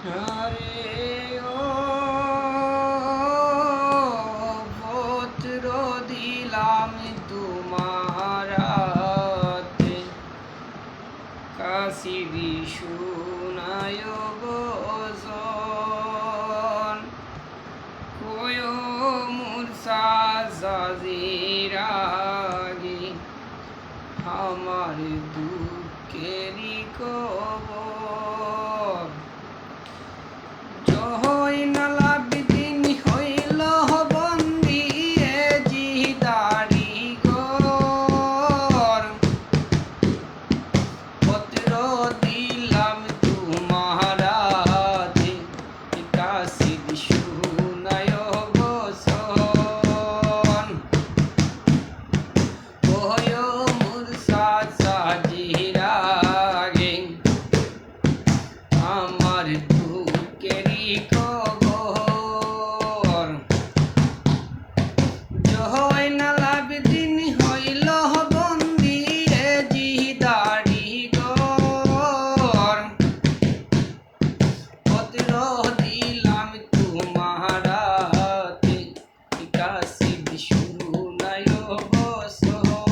আরে ও পত্র দিলাম তোমার হাতে, কাশিবি শুনায় গজন কয় মূর্ছা জাজির আগে আমার দুঃখেরই কবর। জয়নাল আবেদীন হইল বন্দী এ জিদারি ঘর, পত্র দিলাম তোমার হাতে, কাশিদ শুনায় বচন কয় মূর্ছা জাজির আগে আমার দুঃখেরই কবর। জয়নাল আবেদীন হইল বন্দী এ জিদারি ঘর, পত্র দিলাম তোমার হাতে, কাশিদ শুনায় বচন।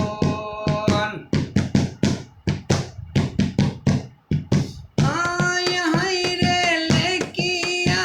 আয় হায় রে লেখিয়া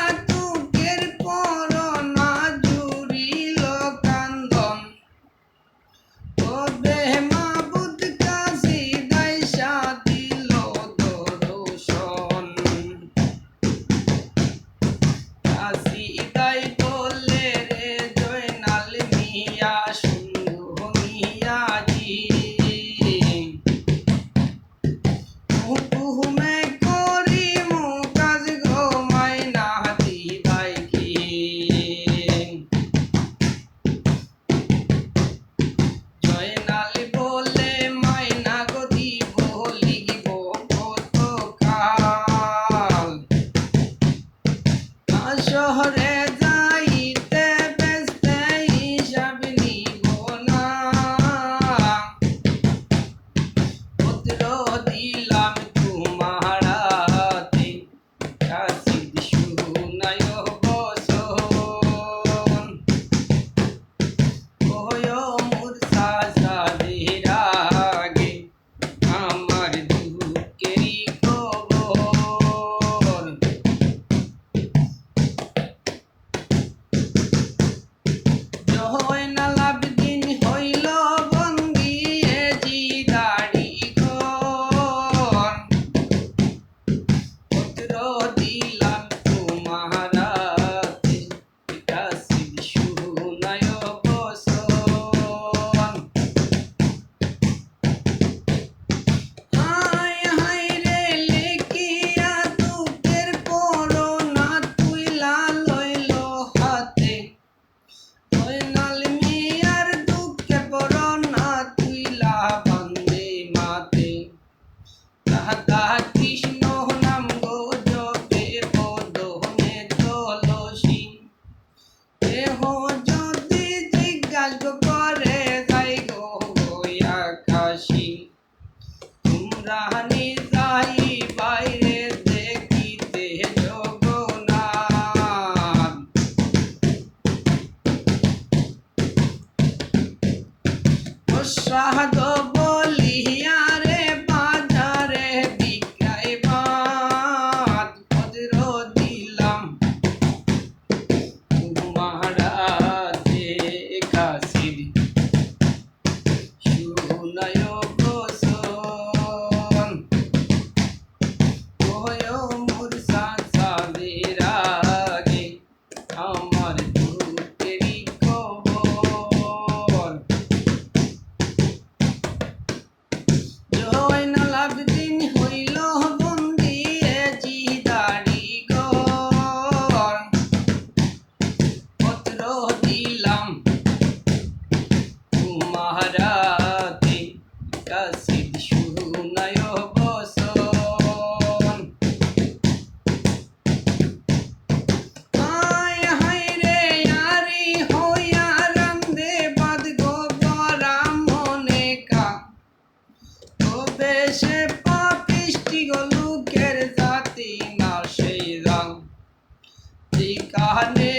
কানে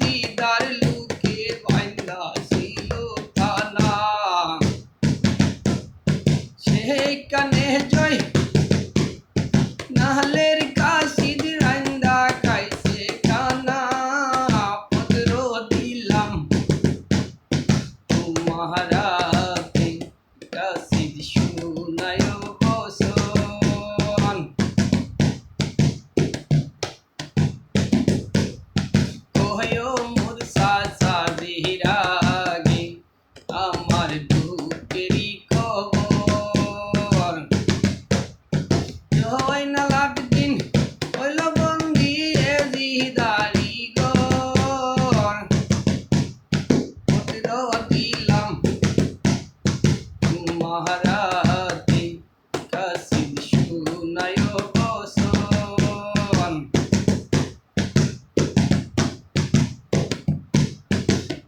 জিদার লুকে বাইন্দা ছিল থানা সেই কানে জয় নাহলের কাশিদ রান্দা খাইছে কানা পত্র দিলাম তোমারাতে কাশিদ শুনায় বসন কহয়ো মোর সাসাদের আগে আমার দুঃখেরই খবর জয়নাল আবেদিন হইল বন্দি এজিদারি গর পত্র দিলাম তোমারাতে কাশিদ শুনায় বসন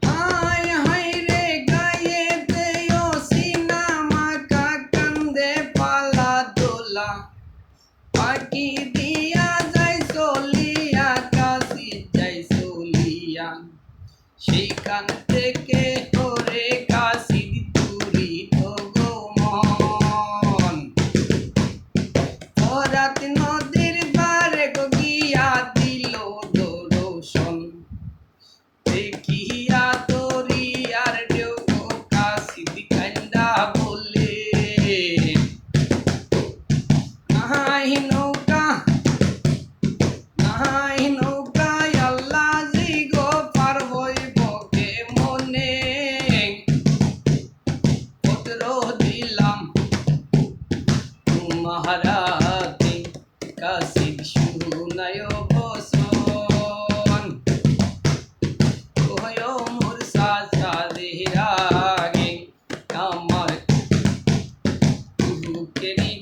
হায় হায় রে গায়েতেও সিনেমা কান্দে পালা দোলা পাখি দিয়া যায় চলিয়া কাশিদ যায় চলিয়া সেইখান থেকে তোরে কাশিদ তুরি তো গো মন ফরাত নদীর বারে গো গিয়া দিল দর্শন দেখিয়া তোরি আর ঢেউ গো কাশিদ কান্দা বলে নাহি নৌকা নাহি নৌকায় আল্লাহ জি গো পার হইব কে মনে পত্র দিলাম তোমারাতে কাশিদ শুনায় বসন কহয়ো মোর সাসাদের আগে আমার দুঃখেরই